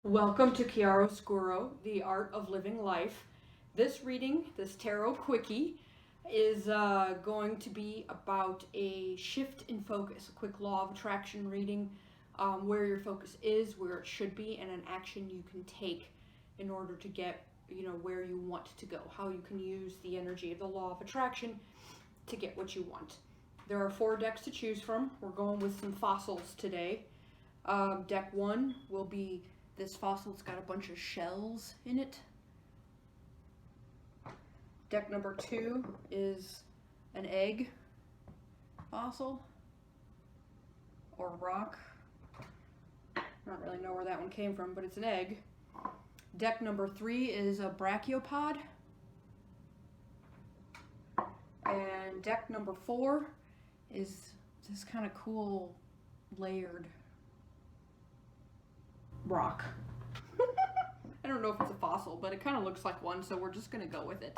Welcome to Chiaroscuro, The Art of Living Life. This reading, this tarot quickie, is going to be about a shift in focus, a quick law of attraction reading, where your focus is, where it should be, and an action you can take in order to get, where you want to go, how you can use the energy of the law of attraction to get what you want. There are 4 decks to choose from. We're going with some fossils today. Deck 1 will be this fossil. It's got a bunch of shells in it. Deck number 2 is an egg fossil or rock. I don't really know where that one came from, but it's an egg. Deck number 3 is a brachiopod. And deck number 4 is this kind of cool layered rock. I don't know if it's a fossil, but it kind of looks like one, so we're just gonna go with it.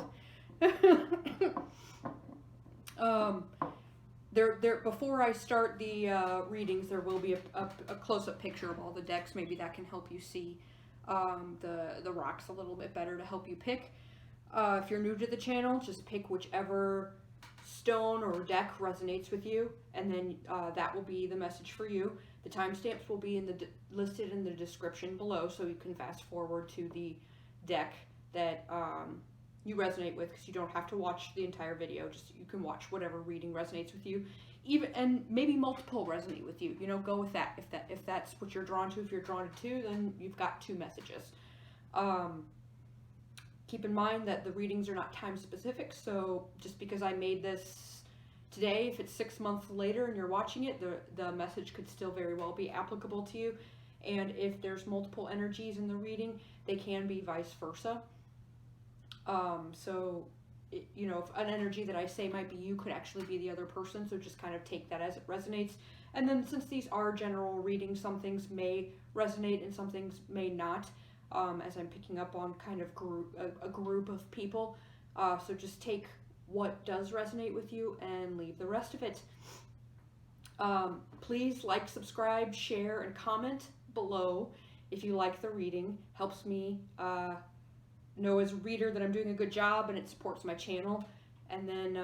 Before I start the readings, there will be a close-up picture of all the decks. Maybe that can help you see the rocks a little bit better to help you pick. If you're new to the channel, just pick whichever stone or deck resonates with you, and then that will be the message for you. The timestamps will be listed in the description below, so you can fast forward to the deck that you resonate with, because you don't have to watch the entire video. Just you can watch whatever reading resonates with you, and maybe multiple resonate with you. Go with that. If that's what you're drawn to. If you're drawn to 2, then you've got 2 messages. Keep in mind that the readings are not time specific, so just because I made this today, if it's 6 months later and you're watching it, the message could still very well be applicable to you. And if there's multiple energies in the reading, they can be vice versa. If an energy that I say might be you could actually be the other person, so just kind of take that as it resonates. And then since these are general readings, some things may resonate and some things may not. As I'm picking up on kind of a group of people. So just take what does resonate with you and leave the rest of it. Please like, subscribe, share, and comment below if you like the reading. Helps me know as a reader that I'm doing a good job, and it supports my channel. And then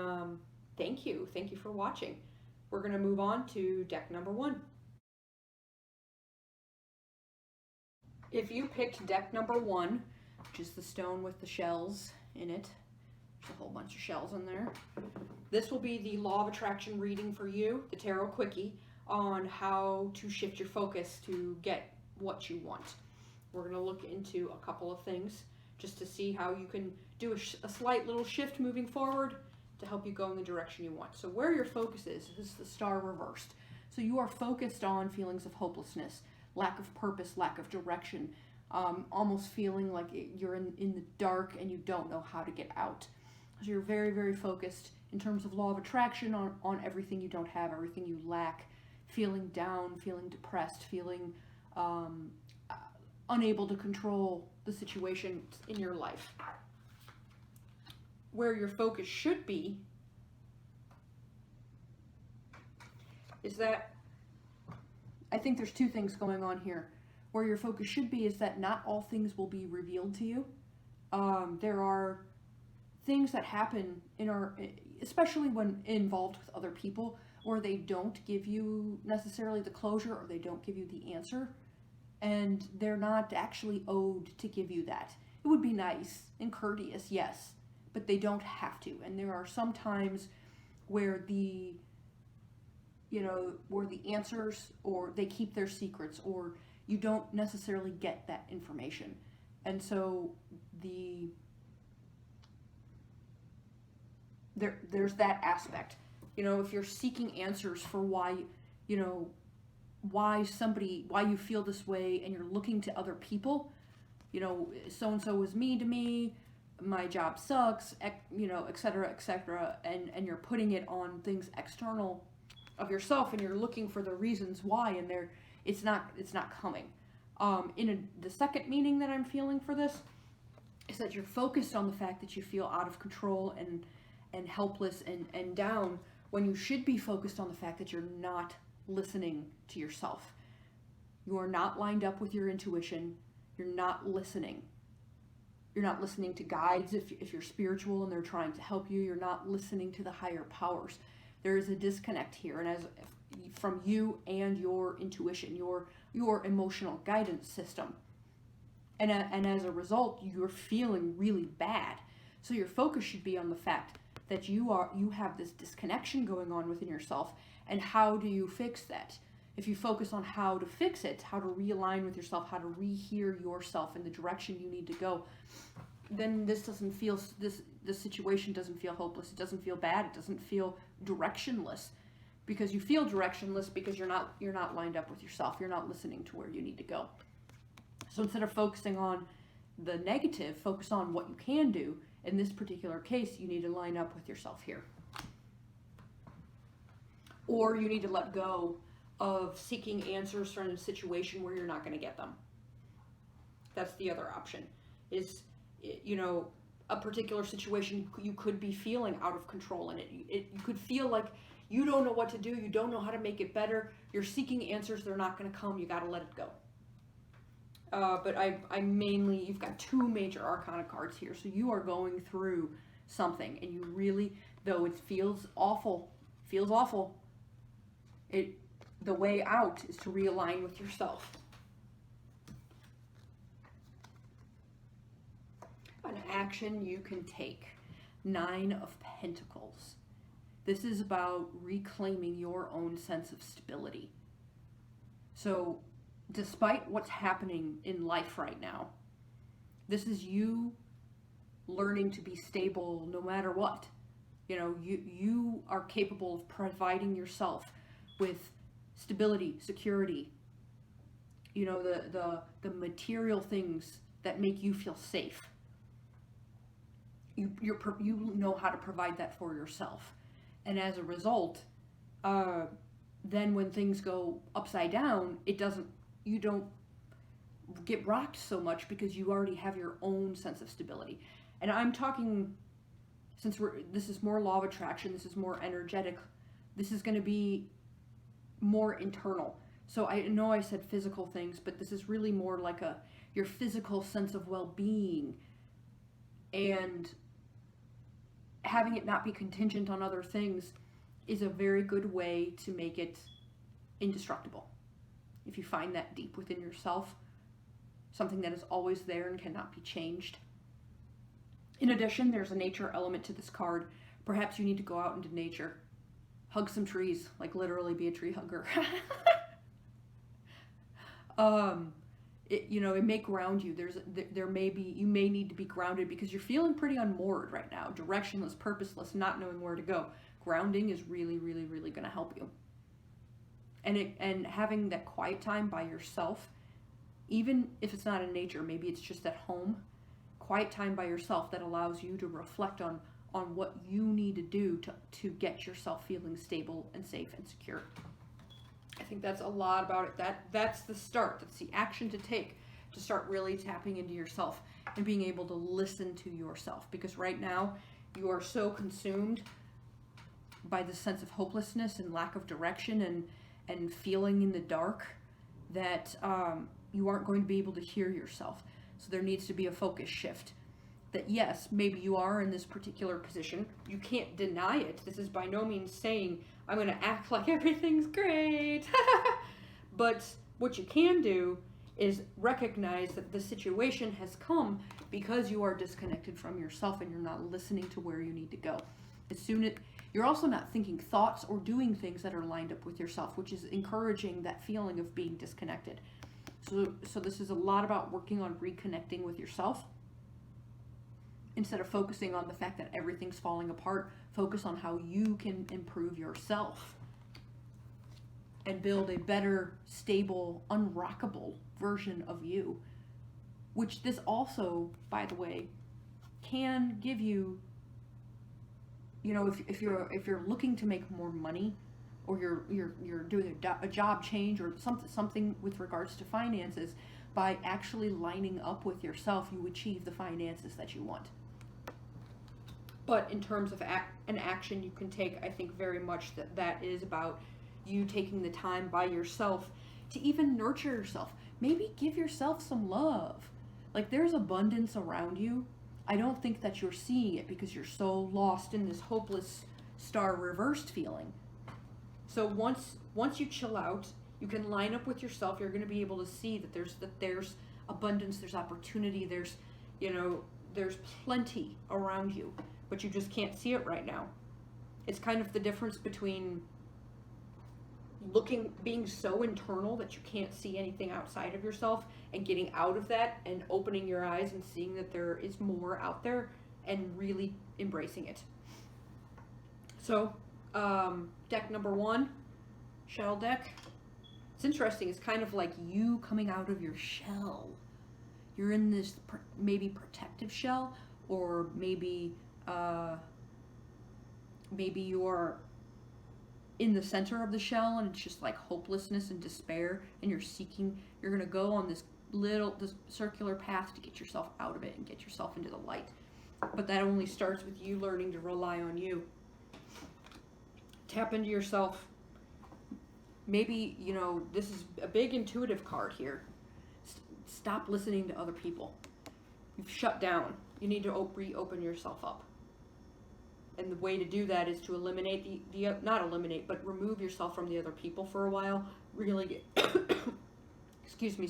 thank you for watching. We're going to move on to deck number 1. If you picked deck number 1, which is the stone with the shells in it, there's a whole bunch of shells in there, this will be the law of attraction reading for you, the tarot quickie, on how to shift your focus to get what you want. We're going to look into a couple of things just to see how you can do a slight little shift moving forward to help you go in the direction you want. So where your focus is the star reversed. So you are focused on feelings of hopelessness, lack of purpose, lack of direction, almost feeling like you're in the dark and you don't know how to get out. So you're very, very focused in terms of law of attraction on everything you don't have, everything you lack, feeling down, feeling depressed, feeling unable to control the situation in your life. Where your focus should be is that I think there's 2 things going on here. Where your focus should be is that not all things will be revealed to you. There are things that happen especially when involved with other people, where they don't give you necessarily the closure, or they don't give you the answer, and they're not actually owed to give you that. It would be nice and courteous, yes, but they don't have to. And there are some times where the answers, or they keep their secrets, or you don't necessarily get that information. And so there's that aspect. If you're seeking answers for why you feel this way, and you're looking to other people, so-and-so was mean to me, my job sucks, etc., and you're putting it on things external of yourself, and you're looking for the reasons why, and it's not coming. The second meaning that I'm feeling for this is that you're focused on the fact that you feel out of control and helpless and down, when you should be focused on the fact that you're not listening to yourself. You are not lined up with your intuition. You're not listening. You're not listening to guides if you're spiritual and they're trying to help you. You're not listening to the higher powers. There is a disconnect here, and from you and your intuition, your emotional guidance system. And as a result, you're feeling really bad. So your focus should be on the fact that you have this disconnection going on within yourself, and how do you fix that? If you focus on how to fix it, how to realign with yourself, how to rehear yourself in the direction you need to go, then this situation doesn't feel hopeless. It doesn't feel bad. It doesn't feel directionless, because you feel directionless because you're not lined up with yourself. You're not listening to where you need to go. So instead of focusing on the negative, focus on what you can do. In this particular case, you need to line up with yourself here. Or you need to let go of seeking answers from a situation where you're not going to get them. That's the other option. Is, a particular situation you could be feeling out of control in it. You could feel like you don't know what to do. You don't know how to make it better. You're seeking answers. They're not going to come. You got to let it go. But I mainly, you've got two major arcana cards here. So you are going through something, and you really, though it feels awful, the way out is to realign with yourself. An action you can take. 9 of Pentacles. This is about reclaiming your own sense of stability. So, despite what's happening in life right now, this is you learning to be stable no matter what. You are capable of providing yourself with stability, security, the material things that make you feel safe. You know how to provide that for yourself. And as a result, then when things go upside down, you don't get rocked so much because you already have your own sense of stability. And I'm talking, this is more law of attraction, this is more energetic, this is going to be more internal. So I know I said physical things, but this is really more like your physical sense of well-being, and having it not be contingent on other things is a very good way to make it indestructible. If you find that deep within yourself, something that is always there and cannot be changed. In addition, there's a nature element to this card. Perhaps you need to go out into nature. Hug some trees, like literally be a tree hugger. It may ground you. You may need to be grounded because you're feeling pretty unmoored right now, directionless, purposeless, not knowing where to go. Grounding is really, really, really going to help you. And having that quiet time by yourself, even if it's not in nature, maybe it's just at home, quiet time by yourself that allows you to reflect on what you need to do to get yourself feeling stable and safe and secure. I think that's a lot about it. That's the start. That's the action to take to start really tapping into yourself and being able to listen to yourself. Because right now you are so consumed by the sense of hopelessness and lack of direction and feeling in the dark that you aren't going to be able to hear yourself. So there needs to be a focus shift. That yes, maybe you are in this particular position. You can't deny it. This is by no means saying, I'm going to act like everything's great. But what you can do is recognize that the situation has come because you are disconnected from yourself and you're not listening to where you need to go. You're also not thinking thoughts or doing things that are lined up with yourself, which is encouraging that feeling of being disconnected. So this is a lot about working on reconnecting with yourself. Instead of focusing on the fact that everything's falling apart, focus on how you can improve yourself and build a better, stable, unrockable version of you. Which this also, by the way, can give you, if you're looking to make more money, or you're doing a job change or something with regards to finances, by actually lining up with yourself, you achieve the finances that you want. But in terms of an action you can take, I think very much that is about you taking the time by yourself to even nurture yourself. maybe give yourself some love. Like, there's abundance around you. I don't think that you're seeing it because you're so lost in this hopeless star reversed feeling. So once you chill out, you can line up with yourself. You're going to be able to see that there's abundance, there's opportunity, there's plenty around you, but you just can't see it right now. It's kind of the difference between being so internal that you can't see anything outside of yourself, and getting out of that and opening your eyes and seeing that there is more out there and really embracing it. So, deck number 1, shell deck. It's interesting. It's kind of like you coming out of your shell. You're in this maybe protective shell, or maybe you're in the center of the shell and it's just like hopelessness and despair, and you're going to go on this circular path to get yourself out of it and get yourself into the light. But that only starts with you learning to rely on you. Tap into yourself. Maybe, this is a big intuitive card here. Stop listening to other people. You've shut down. You need to reopen yourself up. And the way to do that is to eliminate not eliminate, but remove yourself from the other people for a while. Really get, excuse me,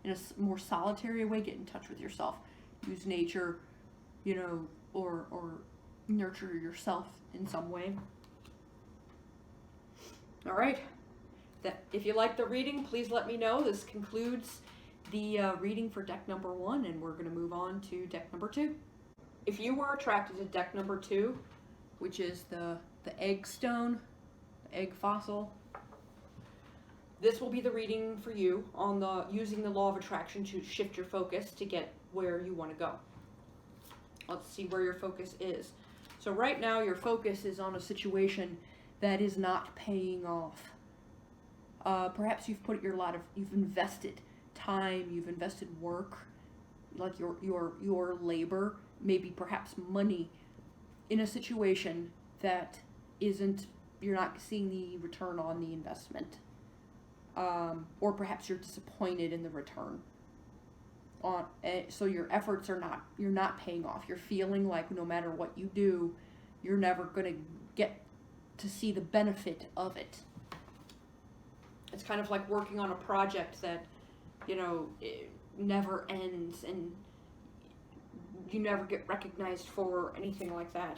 in a more solitary way, get in touch with yourself. Use nature, or nurture yourself in some way. All right. If you like the reading, please let me know. This concludes the reading for deck number 1, and we're going to move on to deck number 2. If you were attracted to deck number 2, which is the egg stone, the egg fossil, this will be the reading for you on using the law of attraction to shift your focus to get where you want to go. Let's see where your focus is. So right now your focus is on a situation that is not paying off. Perhaps you've invested time, you've invested work, like your labor, maybe perhaps money, in a situation that you're not seeing the return on the investment. Or perhaps you're disappointed in the return. So your efforts you're not paying off. You're feeling like no matter what you do, you're never going to get to see the benefit of it. It's kind of like working on a project that, it never ends, and you never get recognized for anything like that.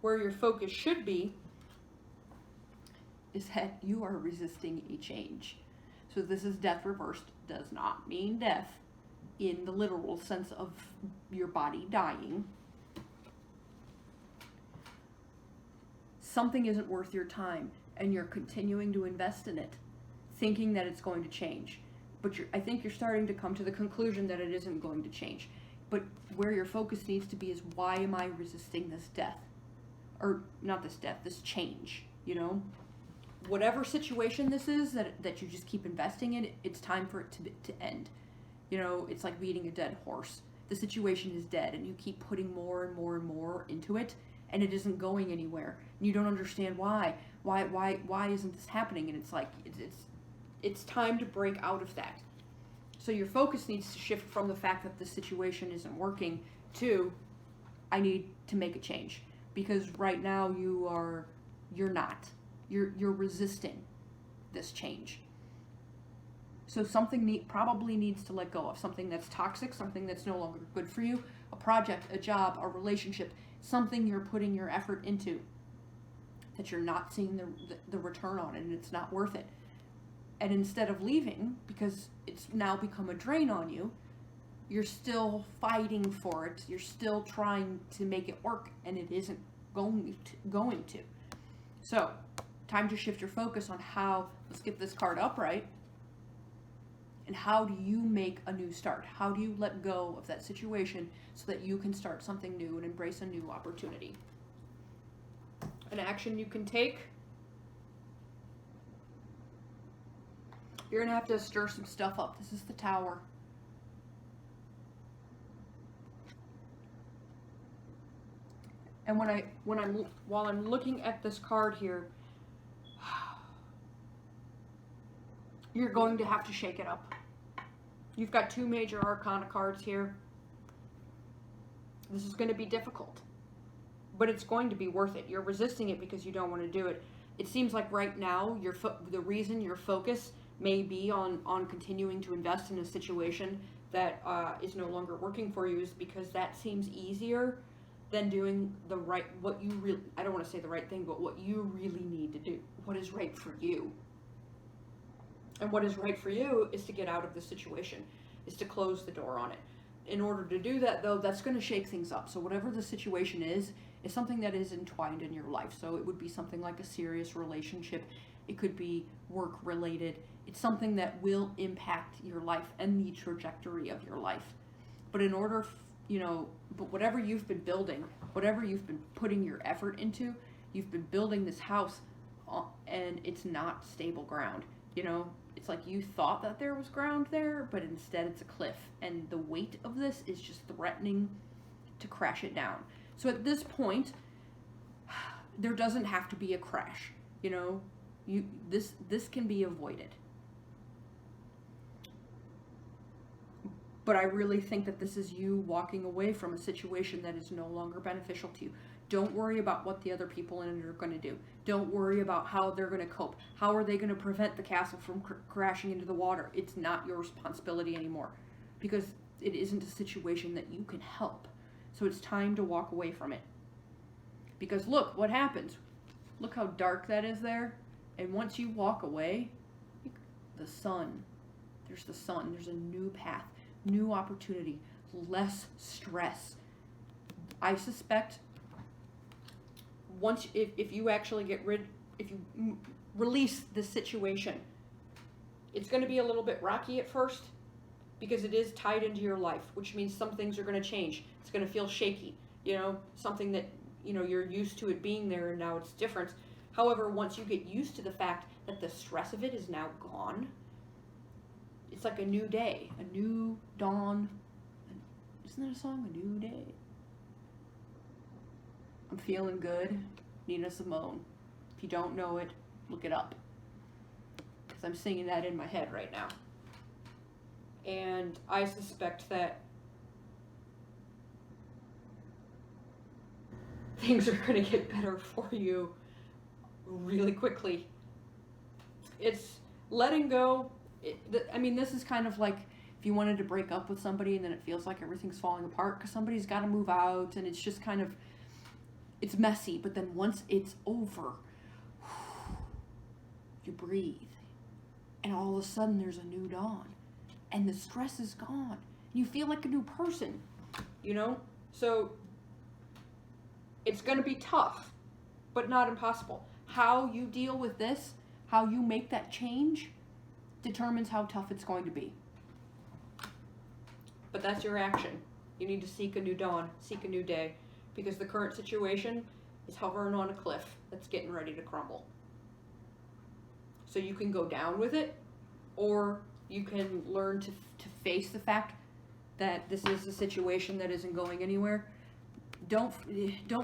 Where your focus should be is that you are resisting a change. So this is death reversed. Does not mean death in the literal sense of your body dying. Something isn't worth your time, and you're continuing to invest in it, thinking that it's going to change. But I think you're starting to come to the conclusion that it isn't going to change. But where your focus needs to be is, why am I resisting this death? Or not this death, this change, Whatever situation this is that you just keep investing in, it's time for it to end. It's like beating a dead horse. The situation is dead, and you keep putting more and more and more into it, and it isn't going anywhere. And you don't understand why. Why isn't this happening? And it's like, it's time to break out of that. So your focus needs to shift from the fact that the situation isn't working to, I need to make a change. Because right now you're resisting this change. So something probably needs to let go of. Something that's toxic, something that's no longer good for you, a project, a job, a relationship, something you're putting your effort into that you're not seeing the return on, and it's not worth it. And instead of leaving, because it's now become a drain on you, you're still fighting for it. You're still trying to make it work, and it isn't going to. So, time to shift your focus on let's get this card upright, and how do you make a new start? How do you let go of that situation so that you can start something new and embrace a new opportunity? An action you can take. You're going to have to stir some stuff up. This is the Tower. And while I'm looking at this card here, you're going to have to shake it up. You've got 2 major arcana cards here. This is going to be difficult, but it's going to be worth it. You're resisting it because you don't want to do it. It seems like right now, the reason your focus may be on continuing to invest in a situation that is no longer working for you is because that seems easier than doing what you really, I don't want to say the right thing, but what you really need to do. What is right for you. And what is right for you is to get out of the situation, is to close the door on it. In order to do that, though, that's going to shake things up. So whatever the situation is something that is entwined in your life. So it would be something like a serious relationship. It could be work related. It's something that will impact your life and the trajectory of your life. But in order, but whatever you've been building, whatever you've been putting your effort into, you've been building this house and it's not stable ground. It's like you thought that there was ground there, but instead it's a cliff. And the weight of this is just threatening to crash it down. So at this point, there doesn't have to be a crash. This can be avoided. But I really think that this is you walking away from a situation that is no longer beneficial to you. Don't worry about what the other people in it are going to do. Don't worry about how they're going to cope. How are they going to prevent the castle from crashing into the water? It's not your responsibility anymore because it isn't a situation that you can help. So it's time to walk away from it. Because look what happens. Look how dark that is there. And once you walk away, the sun. There's the sun. There's a new path, new opportunity, less stress. I suspect if you actually if you release this situation, it's going to be a little bit rocky at first because it is tied into your life, which means some things are going to change. It's going to feel shaky, something that, you're used to it being there and now it's different. However, once you get used to the fact that the stress of it is now gone, it's like a new day, a new dawn. Isn't that a song? A new day. I'm feeling good. Nina Simone. If you don't know it, look it up. Because I'm singing that in my head right now. And I suspect that things are going to get better for you really quickly. It's letting go. This is kind of like if you wanted to break up with somebody and then it feels like everything's falling apart because somebody's got to move out and it's just kind of, it's messy. But then once it's over, you breathe. And all of a sudden there's a new dawn. And the stress is gone. You feel like a new person, So it's going to be tough, but not impossible. How you deal with this, how you make that change, determines how tough it's going to be. But that's your action. You need to seek a new dawn, seek a new day, because the current situation is hovering on a cliff that's getting ready to crumble. So you can go down with it, or you can learn to face the fact that this is a situation that isn't going anywhere. Don't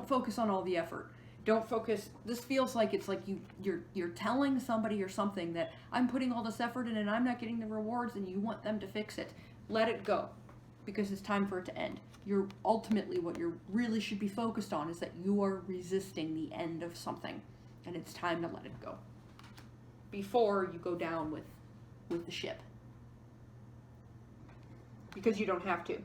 focus on all the effort. Don't focus. This feels like it's like you're telling somebody or something that I'm putting all this effort in and I'm not getting the rewards, and you want them to fix it. Let it go, because it's time for it to end. You're ultimately, what you really should be focused on is that you are resisting the end of something, and it's time to let it go before you go down with the ship, because you don't have to.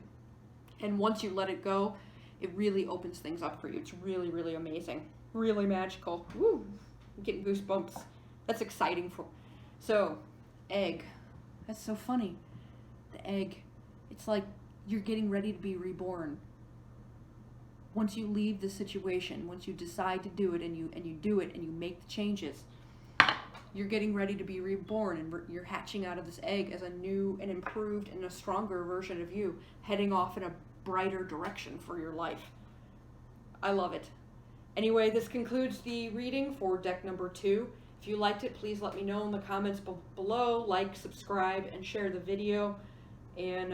And once you let it go, it really opens things up for you. It's really, really amazing. Really magical. Woo! I'm getting goosebumps. That's exciting. So, egg. That's so funny. The egg. It's like you're getting ready to be reborn. Once you leave the situation, once you decide to do it and you do it and you make the changes, you're getting ready to be reborn, and you're hatching out of this egg as a new and improved and a stronger version of you, heading off in a brighter direction for your life. I love it. Anyway, this concludes the reading for deck number 2. If you liked it, please let me know in the comments below. Like, subscribe, and share the video. And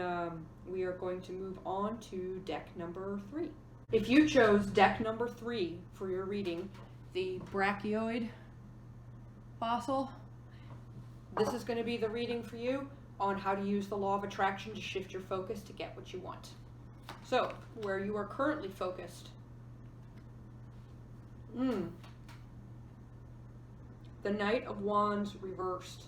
we are going to move on to deck number 3. If you chose deck number 3 for your reading, the brachioid fossil, this is going to be the reading for you. on how to use the law of attraction to shift your focus to get what you want. So, where you are currently focused. The Knight of Wands reversed.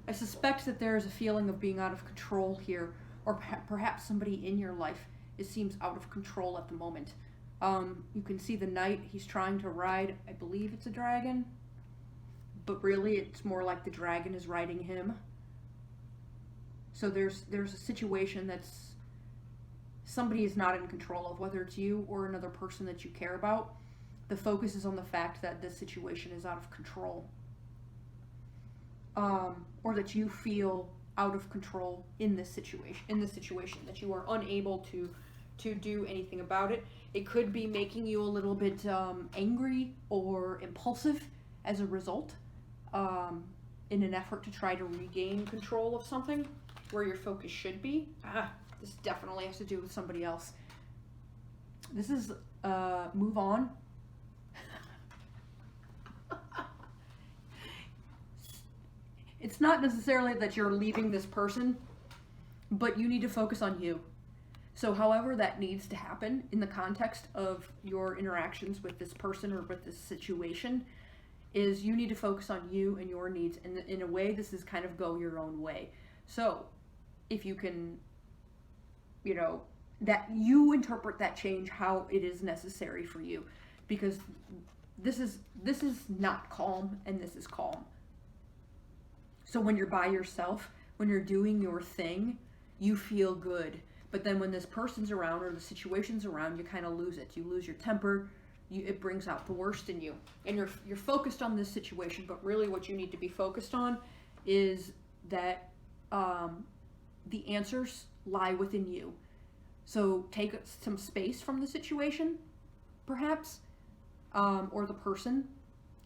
I suspect that there is a feeling of being out of control here, or perhaps somebody in your life seems out of control at the moment. You can see the knight, he's trying to ride, I believe it's a dragon, but really it's more like the dragon is riding him. So there's a situation that's somebody is not in control of, whether it's you or another person that you care about. The focus is on the fact that this situation is out of control. Or that you feel out of control in this situation, that you are unable to do anything about it. It could be making you a little bit angry or impulsive as a result, in an effort to try to regain control of something where your focus should be. This definitely has to do with somebody else. This is move on. It's not necessarily that you're leaving this person, but you need to focus on you. So however that needs to happen in the context of your interactions with this person or with this situation, is you need to focus on you and your needs. And in a way, this is kind of go your own way. So if you can, that you interpret that change how it is necessary for you, because this is not calm and this is calm. So when you're by yourself, when you're doing your thing, you feel good. But then when this person's around or the situation's around, you kind of lose it. You lose your temper. It brings out the worst in you. And you're focused on this situation, but really what you need to be focused on is that the answers lie within you. So take some space from the situation, perhaps, or the person,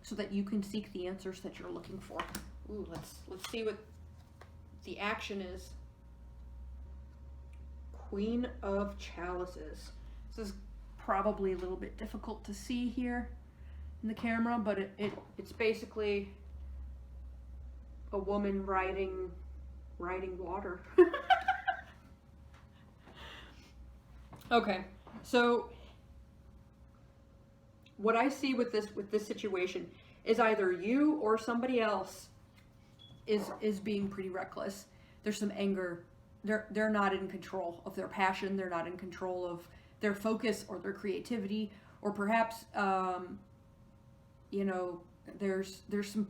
so that you can seek the answers that you're looking for. Ooh, let's see what the action is. Queen of Chalices. This is probably a little bit difficult to see here in the camera, but it's basically a woman riding water. Okay, so what I see with this situation is either you or somebody else is being pretty reckless. There's some anger. They're not in control of their passion. They're not in control of their focus or their creativity, or perhaps there's some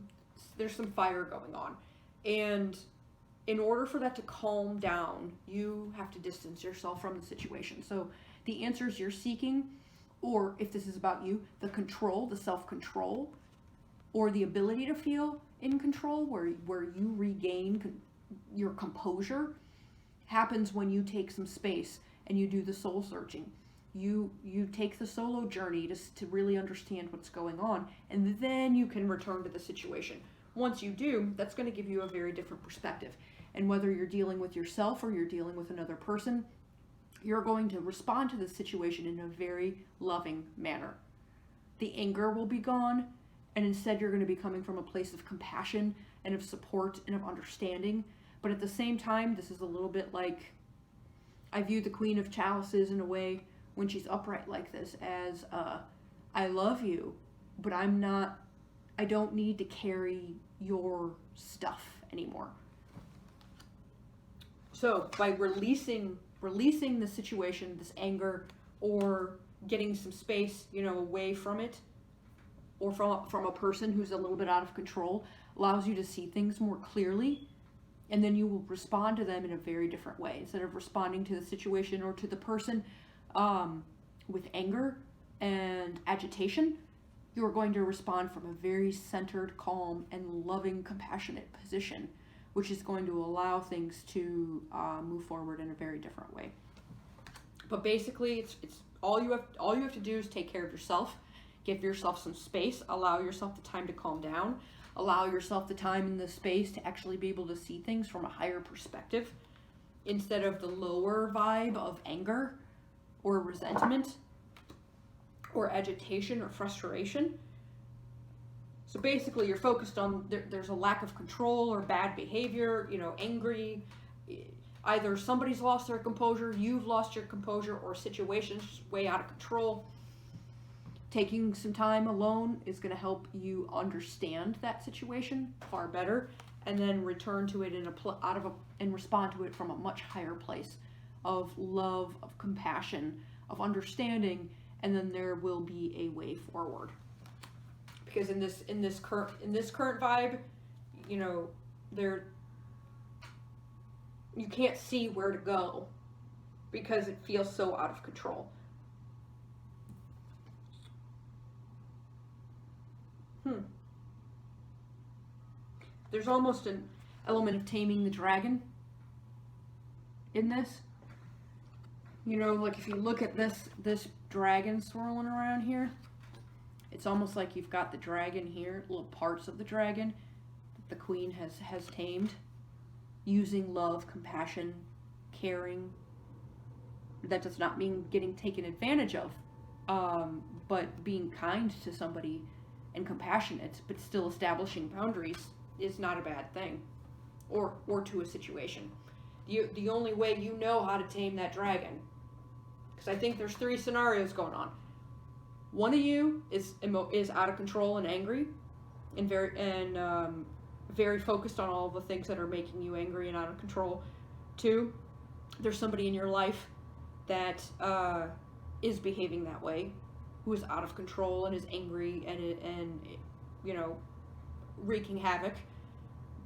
fire going on, and in order for that to calm down, you have to distance yourself from the situation. So the answers you're seeking, or if this is about you, the control, the self-control, or the ability to feel in control, where you regain your composure, happens when you take some space and you do the soul searching. You take the solo journey to really understand what's going on, and then you can return to the situation. Once you do, that's going to give you a very different perspective. And whether you're dealing with yourself or you're dealing with another person, you're going to respond to the situation in a very loving manner. The anger will be gone, and instead you're going to be coming from a place of compassion and of support and of understanding. But at the same time, this is a little bit like, I view the Queen of Chalices in a way, when she's upright like this, as I love you, but I don't need to carry your stuff anymore. So by releasing the situation, this anger, or getting some space, away from it, or from a person who's a little bit out of control, allows you to see things more clearly, and then you will respond to them in a very different way. Instead of responding to the situation or to the person with anger and agitation, you are going to respond from a very centered, calm, and loving, compassionate position, which is going to allow things to move forward in a very different way. But basically, it's all you have to do is take care of yourself, give yourself some space, allow yourself the time to calm down, allow yourself the time and the space to actually be able to see things from a higher perspective, instead of the lower vibe of anger or resentment or agitation or frustration. So basically, you're focused on there's a lack of control or bad behavior, you know, angry. Either somebody's lost their composure, you've lost your composure, or situation's way out of control. Taking some time alone is going to help you understand that situation far better, and then return to it and respond to it from a much higher place of love, of compassion, of understanding, and then there will be a way forward. Because in this current vibe, you know, you can't see where to go because it feels so out of control. There's almost an element of taming the dragon in this. You know, like if you look at this dragon swirling around here, it's almost like you've got the dragon here, little parts of the dragon that the queen has tamed, using love, compassion, caring. That does not mean getting taken advantage of, but being kind to somebody and compassionate, but still establishing boundaries is not a bad thing, or to a situation. The only way you know how to tame that dragon, because I think there's 3 scenarios going on. One of you is out of control and angry, and very focused on all the things that are making you angry and out of control. 2, there's somebody in your life that is behaving that way, who is out of control and is angry and you know, wreaking havoc.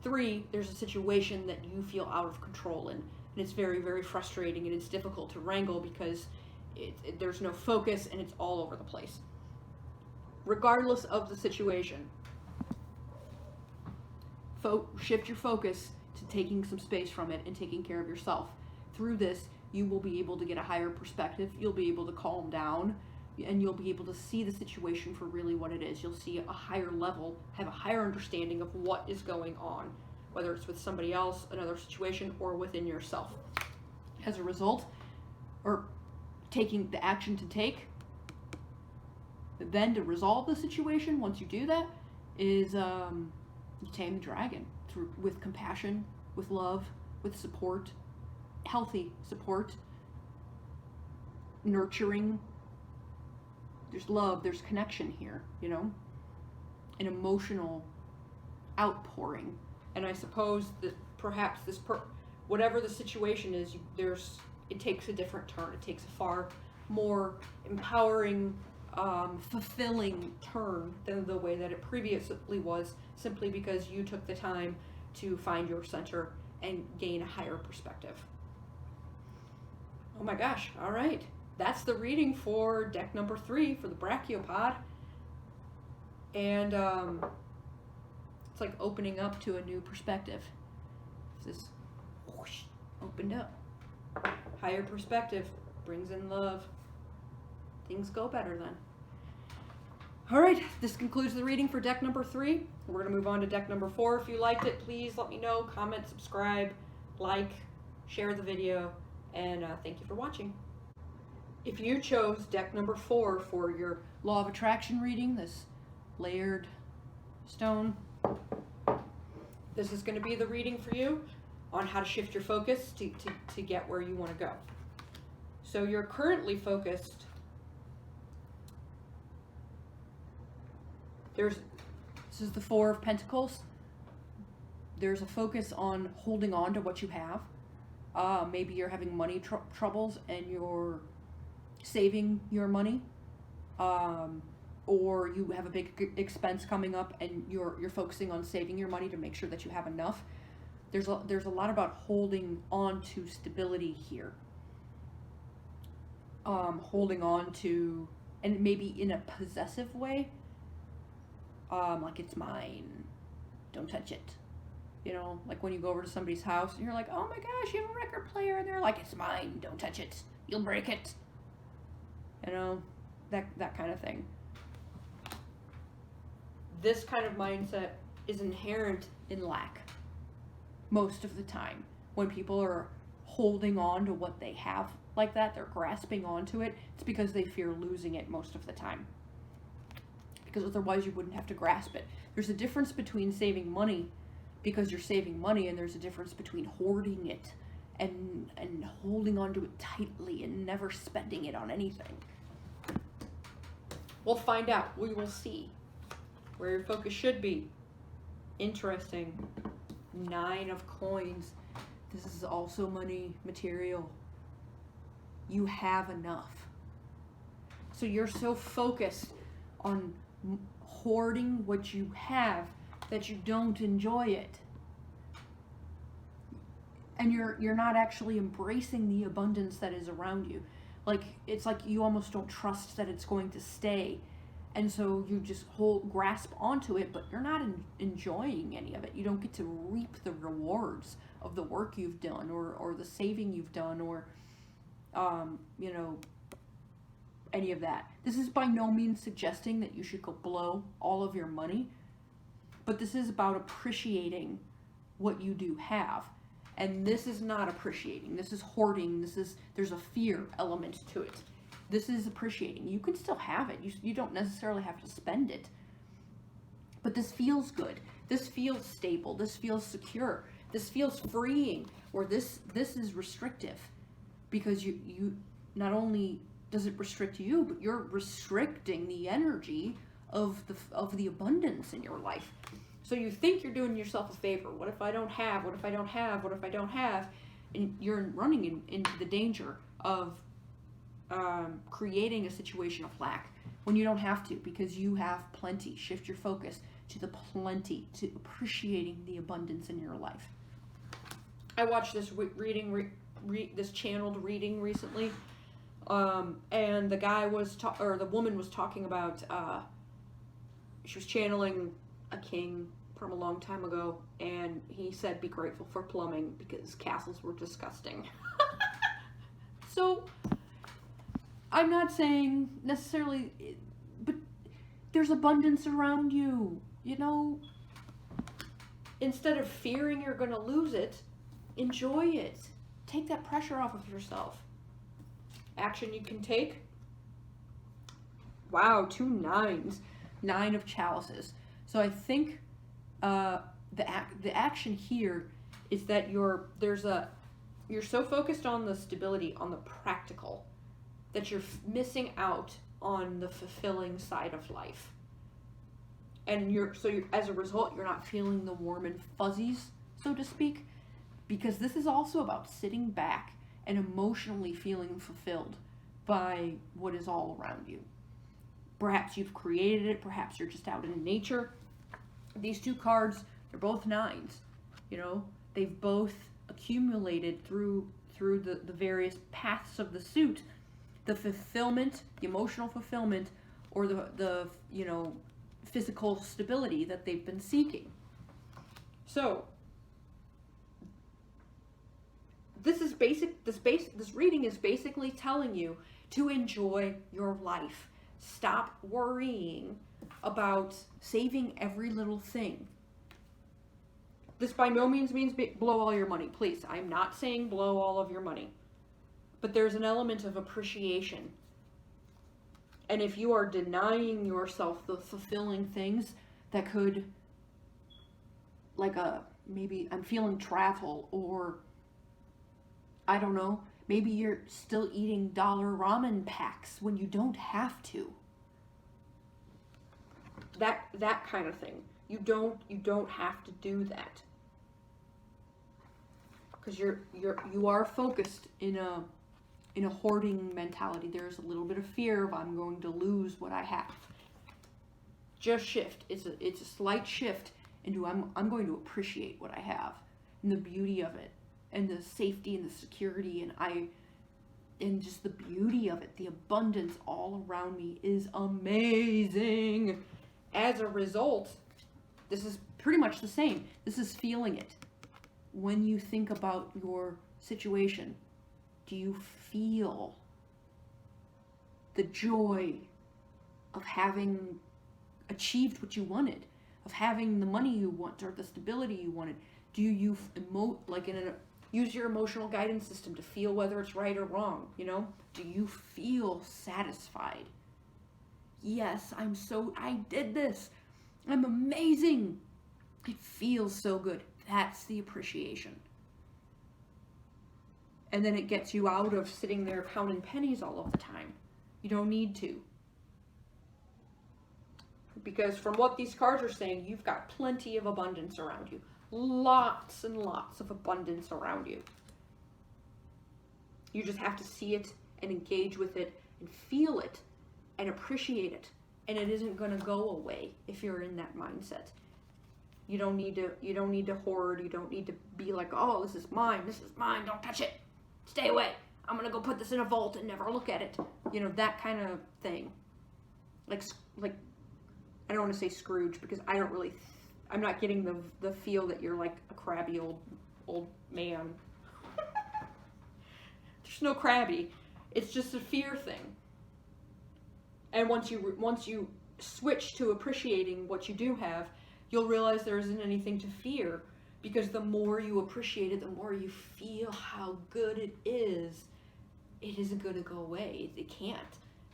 3, there's a situation that you feel out of control in, and it's very, very frustrating, and it's difficult to wrangle because there's no focus and it's all over the place. Regardless of the situation, shift your focus to taking some space from it and taking care of yourself. Through this, you will be able to get a higher perspective, you'll be able to calm down, and you'll be able to see the situation for really what it is. You'll see a higher level, have a higher understanding of what is going on, whether it's with somebody else, another situation, or within yourself. As a result, or taking the action to take, then to resolve the situation, once you do that, is you tame the dragon with compassion, with love, with support, healthy support, nurturing. There's love, there's connection here, you know, an emotional outpouring. And I suppose that perhaps whatever the situation is, it takes a different turn. It takes a far more empowering, fulfilling turn than the way that it previously was, simply because you took the time to find your center and gain a higher perspective. Oh my gosh, all right. That's the reading for deck number 3 for the Brachiopod. And it's like opening up to a new perspective. This whoosh, opened up. Higher perspective brings in love. Things go better then. All right, this concludes the reading for deck number 3. We're going to move on to deck number 4. If you liked it, please let me know. Comment, subscribe, like, share the video, and thank you for watching. If you chose deck number 4 for your Law of Attraction reading, this layered stone, this is going to be the reading for you on how to shift your focus to get where you want to go. So you're currently focused. This is the 4 of Pentacles. There's a focus on holding on to what you have. Maybe you're having money troubles and you're saving your money, or you have a big expense coming up and you're focusing on saving your money to make sure that you have enough. There's a lot about holding on to stability here. Holding on to, and maybe in a possessive way, like it's mine, don't touch it. You know, like when you go over to somebody's house and you're like, oh my gosh, you have a record player, and they're like, it's mine, don't touch it, you'll break it. You know, that kind of thing. This kind of mindset is inherent in lack most of the time. When people are holding on to what they have like that, they're grasping onto it, it's because they fear losing it most of the time. because otherwise you wouldn't have to grasp it. There's a difference between saving money because you're saving money, and there's a difference between hoarding it and holding onto it tightly and never spending it on anything. We'll find out. We will see where your focus should be. Interesting. 9 of coins. This is also money material. You have enough. So you're so focused on hoarding what you have that you don't enjoy it. And you're not actually embracing the abundance that is around you. Like, it's like you almost don't trust that it's going to stay. And so you just grasp onto it, but you're not enjoying any of it. You don't get to reap the rewards of the work you've done, or the saving you've done, or, you know, any of that. This is by no means suggesting that you should go blow all of your money, but this is about appreciating what you do have. And this is not appreciating. This is hoarding. There's a fear element to it. This is appreciating. You can still have it. You don't necessarily have to spend it. But this feels good. This feels stable. This feels secure. This feels freeing. Or this is restrictive, because you not only does it restrict you, but you're restricting the energy of the abundance in your life. So you think you're doing yourself a favor. What if I don't have? What if I don't have? What if I don't have? And you're running into the danger of creating a situation of lack when you don't have to, because you have plenty. Shift your focus to the plenty, to appreciating the abundance in your life. I watched this this channeled reading recently, and the guy or the woman was talking about she was channeling a king from a long time ago, and he said, be grateful for plumbing because castles were disgusting. So I'm not saying necessarily, but there's abundance around you, you know. Instead of fearing you're going to lose it, enjoy it. Take that pressure off of yourself. Action you can take. Wow, 2 9s. 9 of chalices. So I think the action here is that you're so focused on the stability, on the practical, that you're missing out on the fulfilling side of life. And as a result, you're not feeling the warm and fuzzies, so to speak, because this is also about sitting back and emotionally feeling fulfilled by what is all around you. Perhaps you've created it, perhaps you're just out in nature. These 2 cards, they're both 9s. You know, they've both accumulated through the various paths of the suit, the fulfillment, the emotional fulfillment, or the you know, physical stability that they've been seeking. So this reading is basically telling you to enjoy your life. Stop worrying about saving every little thing. This by no means means blow all your money. Please, I'm not saying blow all of your money. But there's an element of appreciation. And if you are denying yourself the fulfilling things that could, like maybe I'm feeling travel, or I don't know, maybe you're still eating dollar ramen packs when you don't have to. That kind of thing. You don't have to do that. Because you are focused in a hoarding mentality. There's a little bit of fear of I'm going to lose what I have. Just shift. It's a slight shift into I'm going to appreciate what I have and the beauty of it, and the safety and the security, and just the beauty of it. The abundance all around me is amazing. As a result, this is pretty much the same. This is feeling it. When you think about your situation, do you feel the joy of having achieved what you wanted, of having the money you want or the stability you wanted? Do you use your emotional guidance system to feel whether it's right or wrong, you know? Do you feel satisfied? yes, I did this. I'm amazing. It feels so good. That's the appreciation. And then it gets you out of sitting there counting pennies all of the time. You don't need to. Because from what these cards are saying, you've got plenty of abundance around you. Lots and lots of abundance around you. You just have to see it and engage with it and feel it and appreciate it. And it isn't going to go away if you're in that mindset. You don't need to hoard. You don't need to be like, oh, this is mine, don't touch it. Stay away. I'm going to go put this in a vault and never look at it. You know, that kind of thing. Like I don't want to say Scrooge because I'm not getting the feel that you're like a crabby old man. There's no crabby. It's just a fear thing. And once you switch to appreciating what you do have, you'll realize there isn't anything to fear, because the more you appreciate it, the more you feel how good it is. It isn't going to go away. It can't.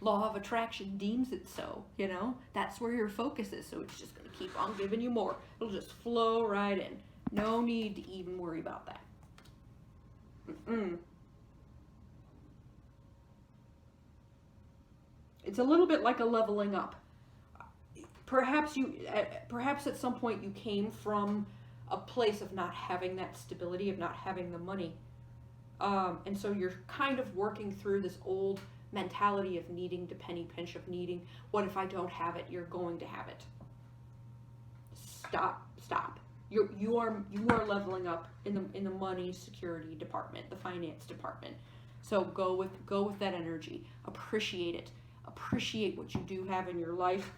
Law of attraction deems it so, you know? That's where your focus is, so it's just going to keep on giving you more. It'll just flow right in. No need to even worry about that. It's a little bit like a leveling up. Perhaps at some point you came from a place of not having that stability, of not having the money. And so you're kind of working through this old mentality of needing to penny pinch, of needing, what if I don't have it? You're going to have it. Stop. You are leveling up in the money security department, the finance department. So go with that energy. Appreciate it. Appreciate what you do have in your life.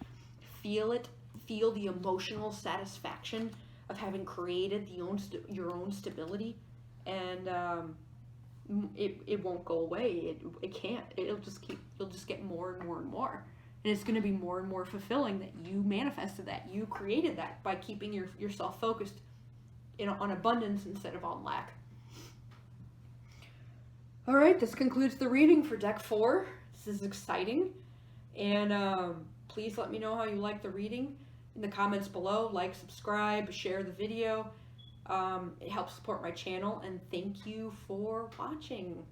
Feel it. Feel the emotional satisfaction of having created your own stability, and it won't go away. It can't. You'll just get more and more and more, and it's going to be more and more fulfilling that you manifested that, you created that by keeping yourself focused on abundance instead of on lack. All right, this concludes the reading for deck 4. This is exciting, and please let me know how you like the reading in the comments below. Like, subscribe, share the video. It helps support my channel, and thank you for watching.